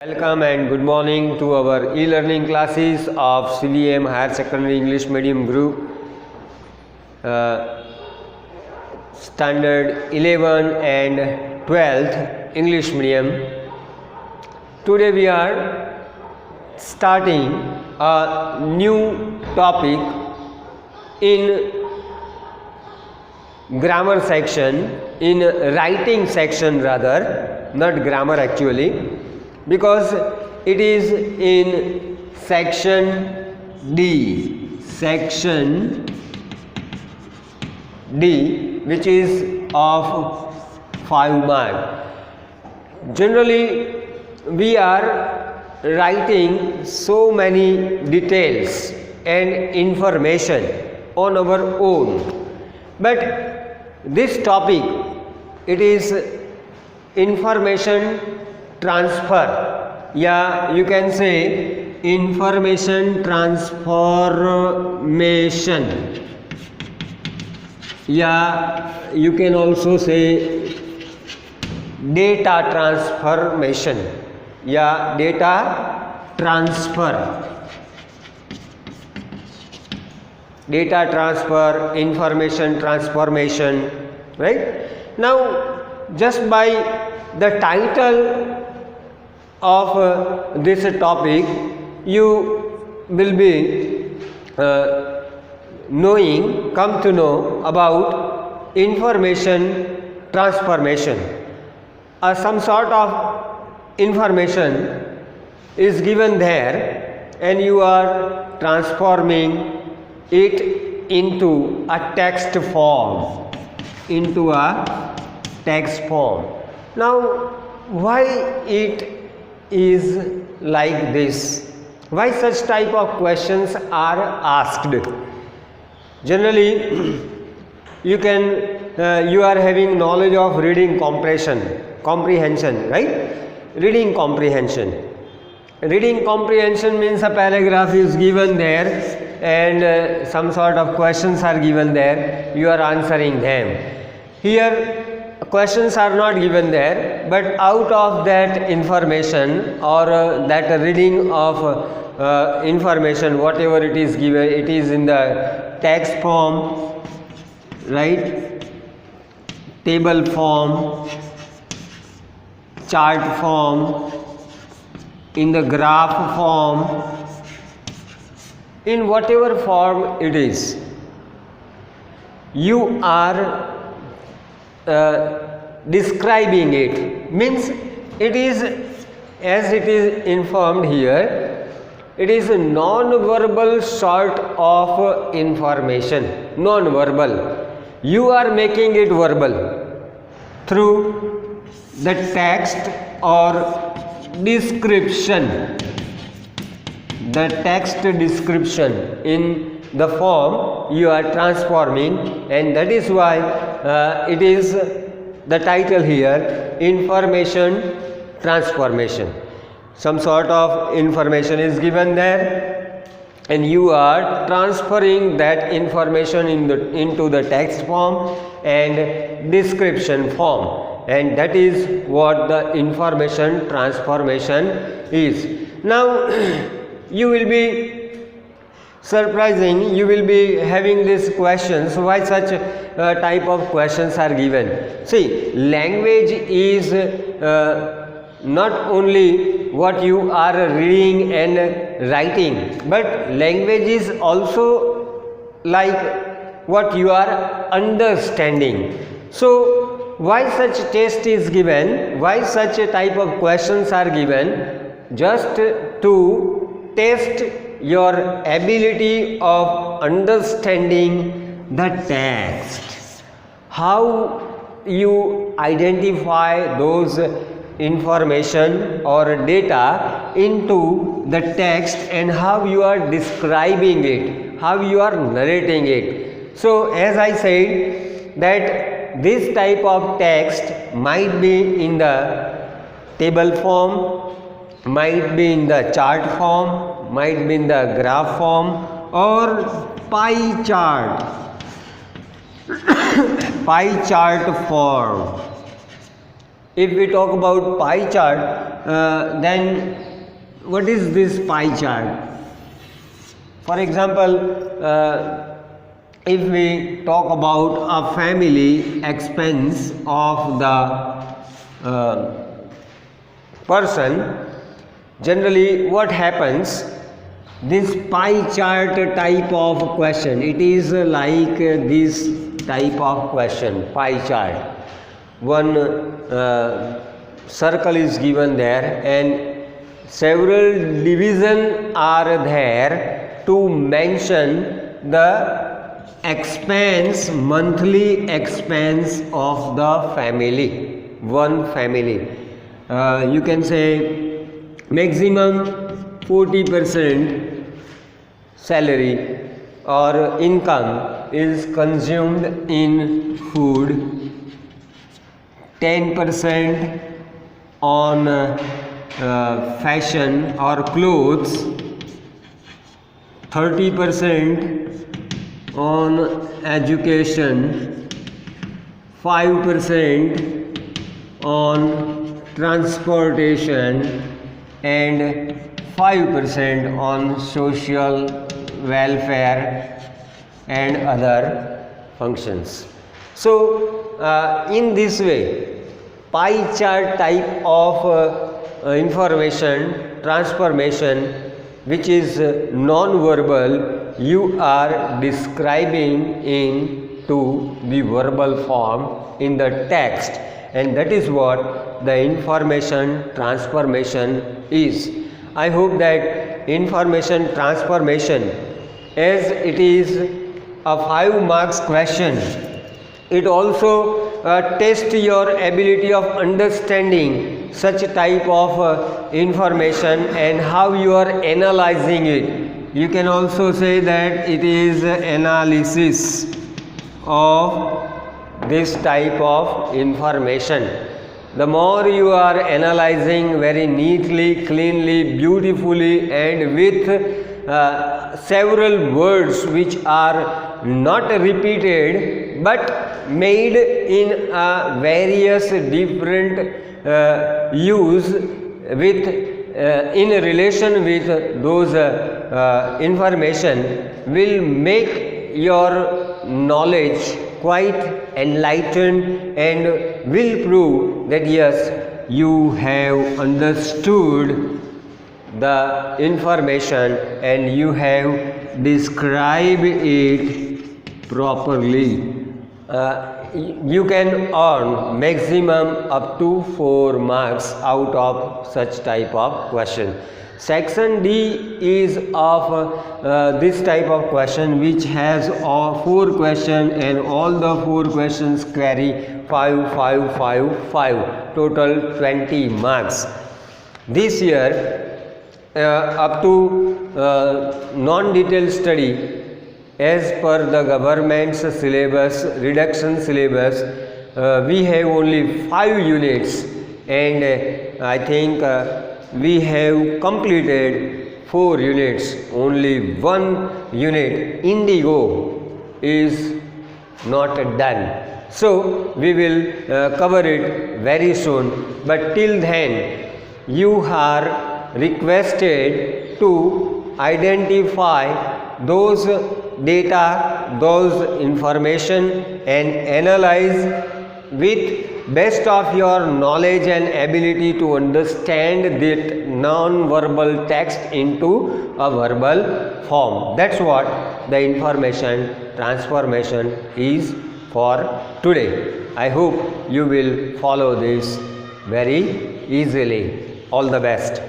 Welcome and good morning to our e-learning classes of CVM Higher Secondary English Medium Group, Standard 11 and 12th English Medium. Today we are starting a new topic in grammar section, in writing section rather, not grammar actually, because it is in section D, which is of 5 mark. Generally we are writing so many details and information on our own, but this topic, it is information transfer, yeah, you can say information transformation, yeah, you can also say data transformation, yeah, data transfer, information transformation, right? Now just by the title of this topic, you will be come to know about information transformation. Some sort of information is given there and you are transforming it into a text form, Now why it is like this? Why such type of questions are asked? Generally you are having knowledge of reading comprehension, right? Reading comprehension means a paragraph is given there and some sort of questions are given there, you are answering them. Here questions are not given there, but out of that information or that reading of information, whatever it is given, it is in the text form, right, table form, chart form, in the graph form, in whatever form it is, you are describing it. Means it is, as it is informed here, it is a non-verbal sort of information, non-verbal. You are making it verbal through the text or description, the text description in the form you are transforming, and that is why it is the title here, information transformation. Some sort of information is given there and you are transferring that information into the text form and description form, and that is what the information transformation is. Now you will be you will be having these questions. Why such type of questions are given? See, language is not only what you are reading and writing, but language is also like what you are understanding. So why such test is given? Why such a type of questions are given? Just to test your ability of understanding the text, how you identify those information or data into the text and how you are describing it, how you are narrating it. So as I said that this type of text might be in the table form, might be in the chart form, might be in the graph form, or pie chart form. If we talk about pie chart, then what is this pie chart? For example, if we talk about a family expense of the person, generally what happens, this pie chart type of question, it is like this type of question, pie chart. One circle is given there and several divisions are there to mention the expense, monthly expense of the family, one family. You can say maximum 40% salary or income is consumed in food, 10% on fashion or clothes, 30% on education, 5% on transportation, and 5% on social welfare and other functions. So in this way, pie chart type of information transformation, which is non-verbal, you are describing into the verbal form in the text, and that is what the information transformation is. I hope that information transformation, as it is a 5 marks question, it also tests your ability of understanding such type of information and how you are analyzing it. You can also say that it is analysis of this type of information. The more you are analyzing very neatly, cleanly, beautifully, and with several words which are not repeated but made in various different use with in relation with those information, will make your knowledge quite enlightened and will prove that yes, you have understood the information and you have described it properly. You can earn maximum up to 4 marks out of such type of question. Section D is of this type of question, which has 4 questions, and all the 4 questions carry 5, 5, 5, 5, total 20 marks. This year, up to non-detailed study, as per the government's syllabus, reduction syllabus, we have only 5 units, and I think we have completed 4 units. Only 1 unit, Indigo, is not done. So we will cover it very soon, but till then you are requested to identify those data, those information, and analyze with best of your knowledge and ability to understand that non-verbal text into a verbal form. That's what the information transformation is for today. I hope you will follow this very easily. All the best.